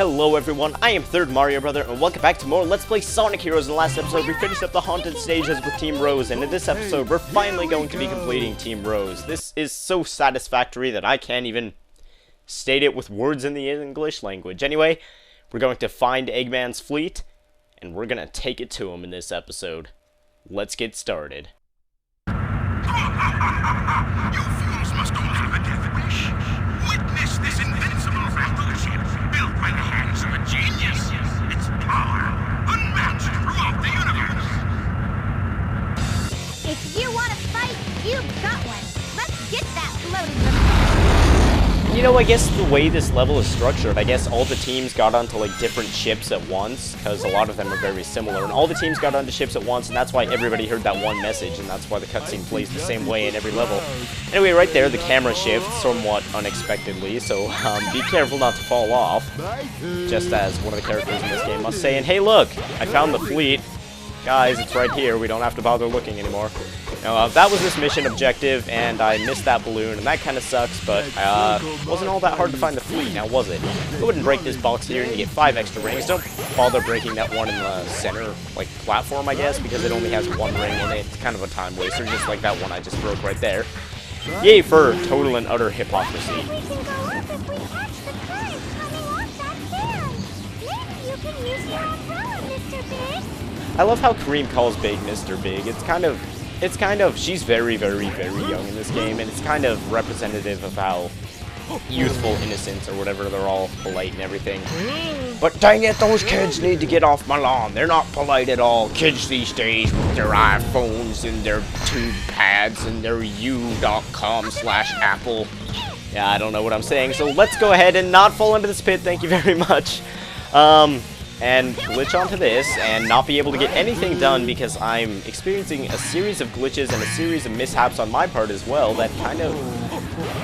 Hello everyone, I am Third Mario Brother, and welcome back to more Let's Play Sonic Heroes. In the last episode, we finished up the Haunted Stages with Team Rose, and in this episode, we're finally going to be completing Team Rose. This is so satisfactory that I can't even state it with words in the English language. Anyway, we're going to find Eggman's fleet, and we're going to take it to him in this episode. Let's get started. You fools must all have a death wish. Witness this invincible battleship built by the hands of a genius. Its power unmatched throughout the universe. If you want to fight, you've got one. Let's get that floating. You know, I guess the way this level is structured, I guess all the teams got onto, like, different ships at once, because a lot of them are very similar, and all the teams got onto ships at once, and that's why everybody heard that one message, and that's why the cutscene plays the same way in every level. Anyway, right there, the camera shifts somewhat unexpectedly, so be careful not to fall off, just as one of the characters in this game must say. And hey, look, I found the fleet. Guys, it's right here. We don't have to bother looking anymore. Now, that was this mission objective, and I missed that balloon, and that kind of sucks, but wasn't all that hard to find the fleet, now was it? Go ahead and break this box here, and you get 5 extra rings. Don't bother breaking that one in the center, like, platform, I guess, because it only has 1 ring in it. It's kind of a time waster, just like that one I just broke right there. Yay for total and utter hypocrisy. We can go up if we catch the current coming off that fan. Maybe you can use your umbrella, Mr. Big. I love how Kareem calls Big Mr. Big. It's kind of, she's very, very, very young in this game, and it's kind of representative of how youthful innocence or whatever, they're all polite and everything. But dang it, those kids need to get off my lawn. They're not polite at all. Kids these days with their iPhones and their tube pads and their u.com/Apple. Yeah, I don't know what I'm saying, so let's go ahead and not fall into this pit, thank you very much. And glitch onto this, and not be able to get anything done because I'm experiencing a series of glitches and a series of mishaps on my part as well that kind of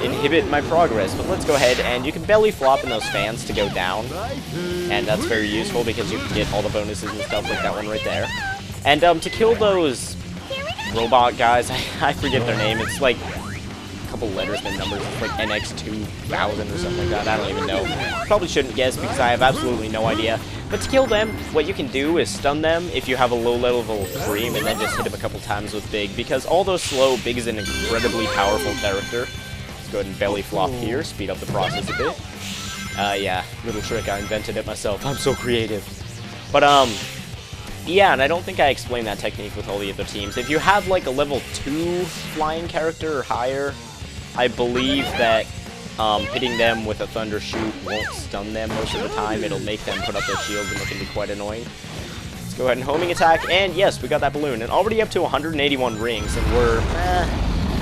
inhibit my progress. But let's go ahead, and you can belly flop in those fans to go down, and that's very useful because you can get all the bonuses and stuff like that one right there. And to kill those robot guys, I forget their name, it's like couple letters and numbers, it's like NX2000 or something like that, I don't even know. Probably shouldn't guess because I have absolutely no idea. But to kill them, what you can do is stun them if you have a low level Kareem, and then just hit him a couple times with Big, because although slow, Big is an incredibly powerful character. Let's go ahead and belly flop here, speed up the process a bit. Yeah, little trick, I invented it myself, I'm so creative. But yeah, and I don't think I explained that technique with all the other teams. If you have like a level 2 flying character or higher, I believe that hitting them with a Thunder Shoot won't stun them most of the time. It'll make them put up their shields, and it can be quite annoying. Let's go ahead and homing attack, and yes, we got that balloon. And already up to 181 rings, and we're a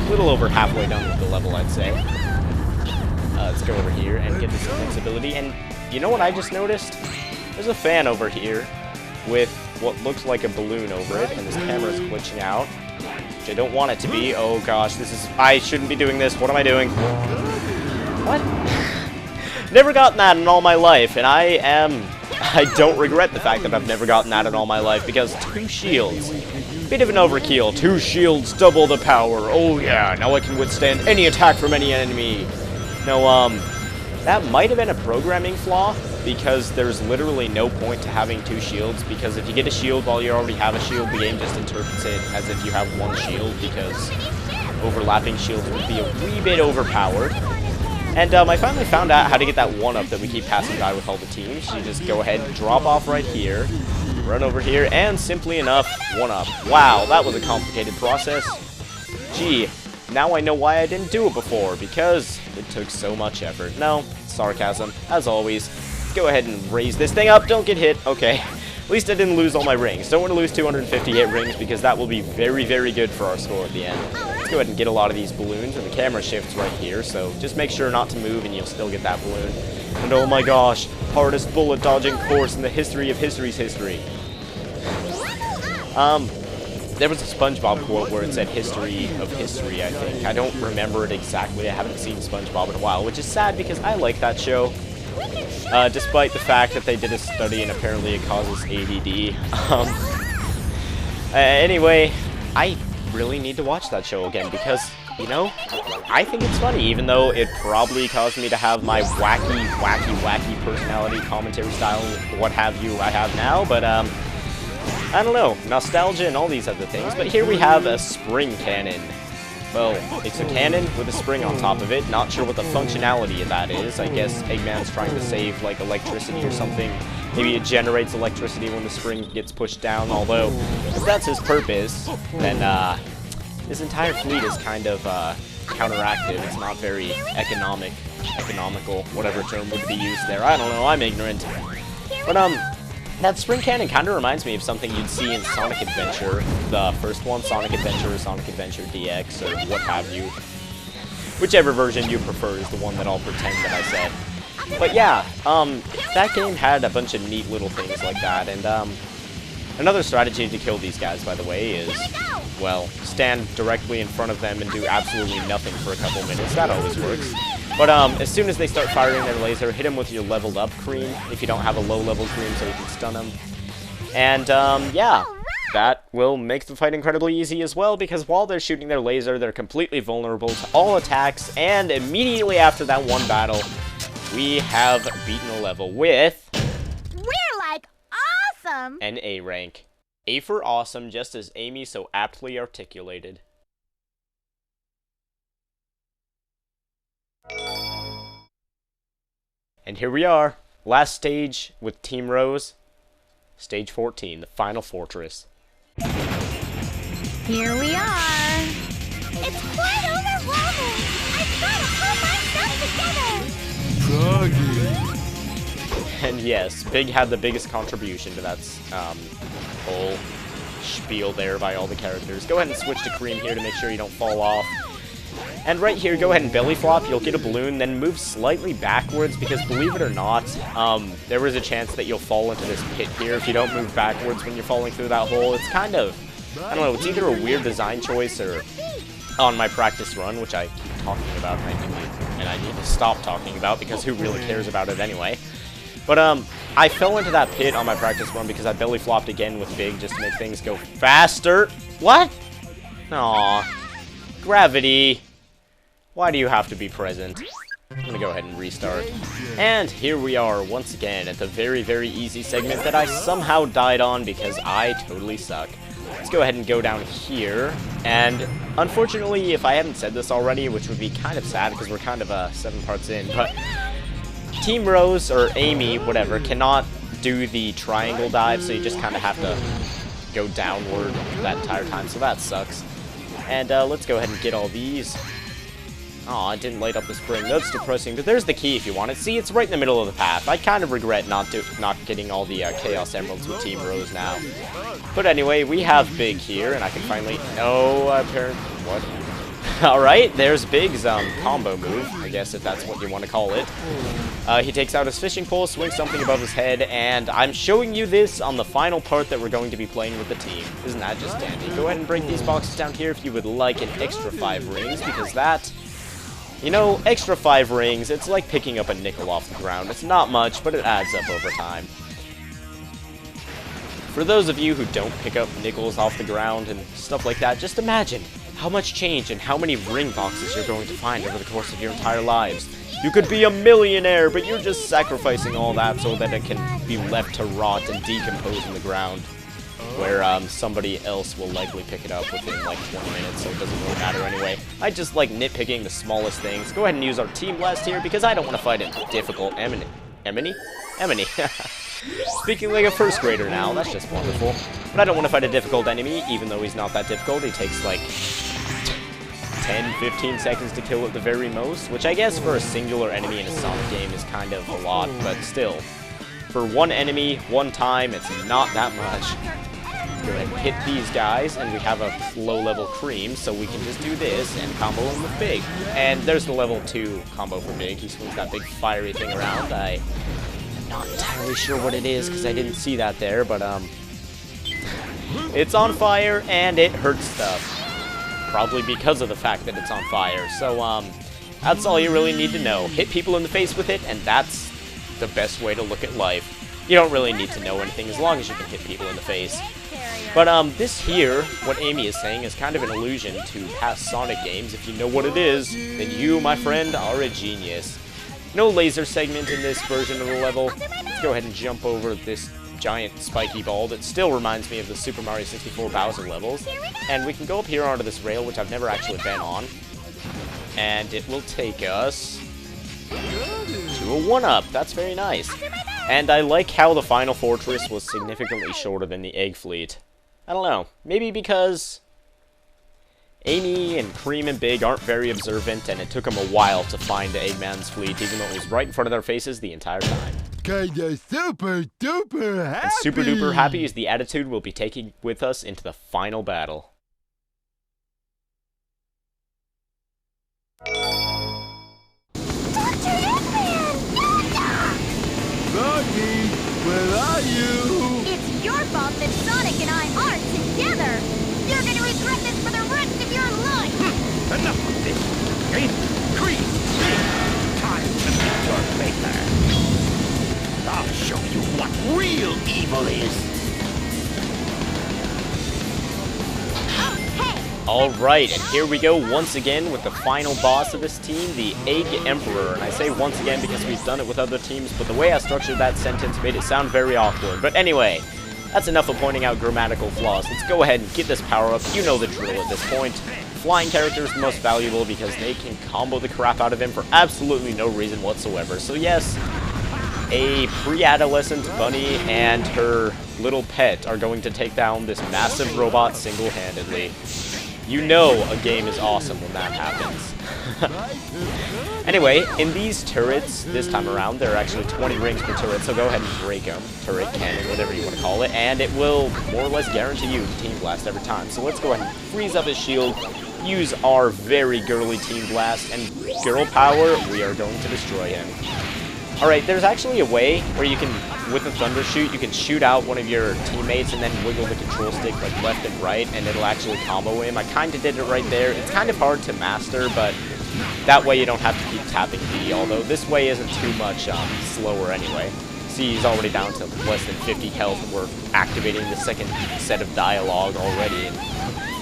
little over halfway done with the level, I'd say. Let's go over here and get this invincibility. And you know what I just noticed? There's a fan over here with what looks like a balloon over it, and this camera's glitching out. I don't want it to be. Oh gosh, I shouldn't be doing this. What am I doing? What? Never gotten that in all my life, and I don't regret the fact that I've never gotten that in all my life, because 2 shields. Bit of an overkill. 2 shields, double the power. Oh yeah, now I can withstand any attack from any enemy. No, that might have been a programming flaw, because there's literally no point to having 2 shields, because if you get a shield while you already have a shield, the game just interprets it as if you have 1 shield, because overlapping shields would be a wee bit overpowered. And I finally found out how to get that 1-up that we keep passing by with all the teams. You just go ahead, drop off right here, run over here, and simply enough, 1-up. Wow, that was a complicated process. Gee, now I know why I didn't do it before, because it took so much effort. No, sarcasm, as always. Go ahead and raise this thing up, don't get hit. Okay, at least I didn't lose all my rings. Don't want to lose 258 rings, because that will be very, very good for our score at the end. Let's go ahead and get a lot of these balloons, and the camera shifts right here, so just make sure not to move and you'll still get that balloon. And oh my gosh, hardest bullet dodging course in the history of history's history. There was a SpongeBob quote where it said history of history, I think. I don't remember it exactly. I haven't seen SpongeBob in a while, which is sad because I like that show. Despite the fact that they did a study and apparently it causes ADD. Anyway, I really need to watch that show again because, you know, I think it's funny, even though it probably caused me to have my wacky personality, commentary style, what have you I have now, but I don't know, nostalgia and all these other things. But here we have a spring cannon. Well, it's a cannon with a spring on top of it. Not sure what the functionality of that is. I guess Eggman's trying to save, like, electricity or something. Maybe it generates electricity when the spring gets pushed down, although, if that's his purpose, then, his entire fleet is kind of, counteractive. It's not very economical, whatever term would be used there. I don't know, I'm ignorant. But, that spring cannon kind of reminds me of something you'd see in Sonic Adventure, the first one, Sonic Adventure DX, or what have you. Whichever version you prefer is the one that I'll pretend that I said. But yeah, that game had a bunch of neat little things like that, and another strategy to kill these guys, by the way, is, well, stand directly in front of them and do absolutely nothing for a couple minutes. That always works. But as soon as they start firing their laser, hit them with your leveled up cream, if you don't have a low level cream, so you can stun them. And yeah, that will make the fight incredibly easy as well, because while they're shooting their laser, they're completely vulnerable to all attacks, and immediately after that one battle, we have beaten a level with... We're like awesome! An A rank. A for awesome, just as Amy so aptly articulated. And here we are, last stage with Team Rose, stage 14, the final fortress. Here we are. It's quite overwhelming. I've got to pull myself together. And yes, Big had the biggest contribution to that whole spiel there by all the characters. Go ahead and switch to Cream here to make sure you don't fall off. And right here, go ahead and belly flop, you'll get a balloon, then move slightly backwards, because believe it or not, there is a chance that you'll fall into this pit here if you don't move backwards when you're falling through that hole. It's kind of, I don't know, it's either a weird design choice or on my practice run, which I keep talking about, and I need to stop talking about, because who really cares about it anyway. But I fell into that pit on my practice run because I belly flopped again with Big just to make things go faster. What? Aww. Gravity. Why do you have to be present? I'm gonna go ahead and restart. And here we are once again at the very, very easy segment that I somehow died on because I totally suck. Let's go ahead and go down here. And unfortunately, if I hadn't said this already, which would be kind of sad because we're kind of 7 parts in, but Team Rose, or Amy, whatever, cannot do the triangle dive, so you just kind of have to go downward that entire time, so that sucks. And let's go ahead and get all these. Aw, it didn't light up the spring. That's depressing, but there's the key if you want it. See, it's right in the middle of the path. I kind of regret not getting all the Chaos Emeralds with Team Rose now. But anyway, we have Big here, and I can finally... No, apparently... What? Alright, there's Big's combo move, I guess if that's what you want to call it. He takes out his fishing pole, swings something above his head, and I'm showing you this on the final part that we're going to be playing with the team. Isn't that just dandy? Go ahead and break these boxes down here if you would like an extra 5 rings, because that... You know, extra 5 rings, it's like picking up a nickel off the ground. It's not much, but it adds up over time. For those of you who don't pick up nickels off the ground and stuff like that, just imagine how much change and how many ring boxes you're going to find over the course of your entire lives. You could be a millionaire, but you're just sacrificing all that so that it can be left to rot and decompose in the ground, where somebody else will likely pick it up within like 20 minutes, so it doesn't really matter anyway. I just like nitpicking the smallest things. Go ahead and use our Team Blast here, because I don't want to fight a difficult Emily? Speaking like a first grader now, that's just wonderful. But I don't want to fight a difficult enemy, even though he's not that difficult. He takes like 10-15 seconds to kill at the very most, which I guess for a singular enemy in a Sonic game is kind of a lot, but still. For one enemy, one time, it's not that much. Go ahead and hit these guys, and we have a low-level Cream, so we can just do this and combo him with Big. And there's the level 2 combo for Big. He swings that big fiery thing around. I'm not entirely sure what it is, because I didn't see that there, but, it's on fire, and it hurts stuff. Probably because of the fact that it's on fire. So, that's all you really need to know. Hit people in the face with it, and that's the best way to look at life. You don't really need to know anything as long as you can hit people in the face. But this here, what Amy is saying, is kind of an allusion to past Sonic games. If you know what it is, then you, my friend, are a genius. No laser segment in this version of the level. Let's go ahead and jump over this giant spiky ball that still reminds me of the Super Mario 64 Bowser levels. And we can go up here onto this rail, which I've never actually been on. And it will take us to a 1-up. That's very nice. And I like how the final fortress was significantly shorter than the Egg Fleet. I don't know. Maybe because Amy and Cream and Big aren't very observant, and it took them a while to find Eggman's fleet, even though it was right in front of their faces the entire time. Kinda super duper happy. And super duper happy is the attitude we'll be taking with us into the final battle. Dr. Eggman! Froggy, where are you? It's your fault that Sonic and I aren't together! You're gonna regret this for the rest of your life! Enough of this. Game, Cream, time to meet your maker. I'll show you what real evil is. Okay! Alright, and here we go once again with the final boss of this team, the Egg Emperor. And I say once again because we've done it with other teams, but the way I structured that sentence made it sound very awkward. But anyway, that's enough of pointing out grammatical flaws. Let's go ahead and get this power up. You know the drill at this point. Flying character is the most valuable because they can combo the crap out of him for absolutely no reason whatsoever. So yes, a pre-adolescent bunny and her little pet are going to take down this massive robot single-handedly. You know a game is awesome when that happens. Anyway, in these turrets, this time around, there are actually 20 rings per turret, so go ahead and break them. Turret, cannon, whatever you want to call it, and it will more or less guarantee you Team Blast every time. So let's go ahead and freeze up his shield, use our very girly Team Blast, and girl power, we are going to destroy him. Alright, there's actually a way where you can, with a Thunder Shoot, you can shoot out one of your teammates and then wiggle the control stick like left and right, and it'll actually combo him. I kind of did it right there. It's kind of hard to master, but that way you don't have to keep tapping B, although this way isn't too much slower anyway. See, he's already down to less than 50 health, and we're activating the second set of dialogue already, and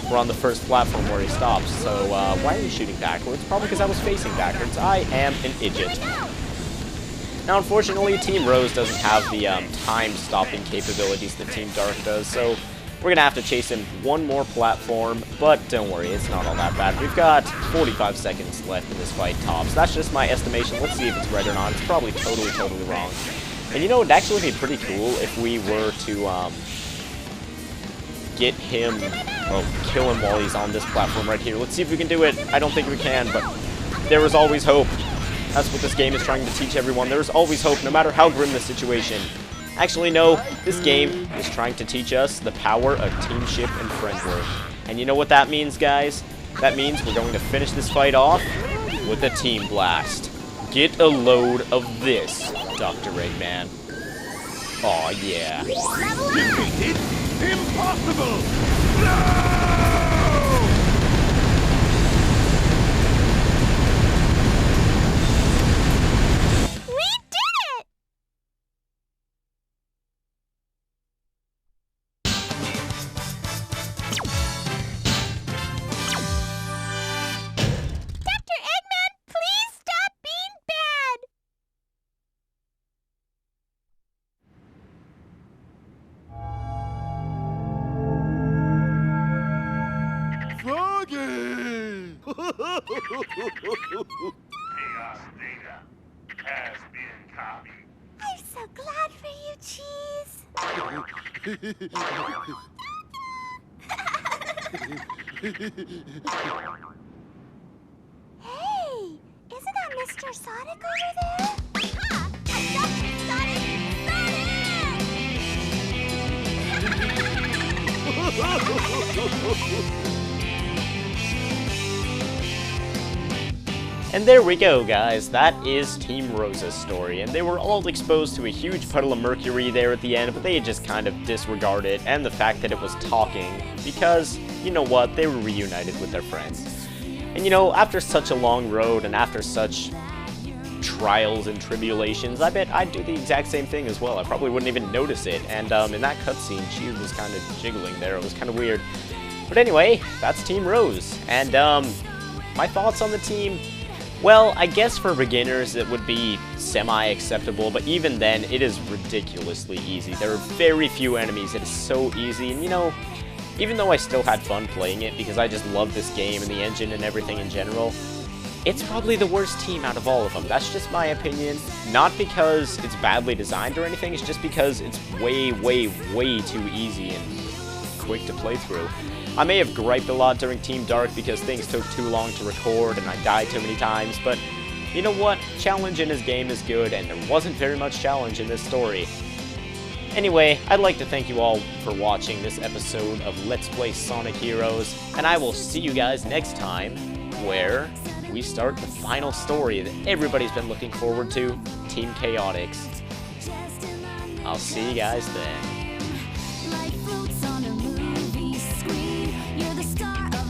we're on the first platform where he stops. So why are you shooting backwards? Probably because I was facing backwards. I am an idiot. Now, unfortunately, Team Rose doesn't have the time-stopping capabilities that Team Dark does, so we're going to have to chase him one more platform, but don't worry, it's not all that bad. We've got 45 seconds left in this fight tops. That's just my estimation. Let's see if it's right or not. It's probably totally wrong. And you know, it'd actually be pretty cool if we were to get him, kill him while he's on this platform right here. Let's see if we can do it. I don't think we can, but there is always hope. That's what this game is trying to teach everyone. There's always hope, no matter how grim the situation. Actually, no, this game is trying to teach us the power of teamship and friendship. And you know what that means, guys? That means we're going to finish this fight off with a Team Blast. Get a load of this, Dr. Eggman. Aw, yeah. Defeated? Impossible! No! Chaos data has been copied. I'm so glad for you, Cheese. Hey, isn't that Mr. Sonic over there? Ah, I got you, Sonic! And there we go, guys. That is Team Rose's story, and they were all exposed to a huge puddle of mercury there at the end, but they just kind of disregarded and the fact that it was talking, because, you know what, they were reunited with their friends. And you know, after such a long road and after such trials and tribulations, I bet I'd do the exact same thing as well. I probably wouldn't even notice it, and in that cutscene, she was kind of jiggling there. It was kind of weird. But anyway, that's Team Rose, and my thoughts on the team, Well, I guess for beginners it would be semi-acceptable, but even then, it is ridiculously easy. There are very few enemies, it is so easy, and you know, even though I still had fun playing it, because I just love this game and the engine and everything in general, it's probably the worst team out of all of them. That's just my opinion. Not because it's badly designed or anything, it's just because it's way, way, way too easy and quick to play through. I may have griped a lot during Team Dark because things took too long to record and I died too many times, but you know what? Challenge in this game is good, and there wasn't very much challenge in this story. Anyway, I'd like to thank you all for watching this episode of Let's Play Sonic Heroes, and I will see you guys next time, where we start the final story that everybody's been looking forward to, Team Chaotix. I'll see you guys then. Like fruits on a movie screen, you're the star of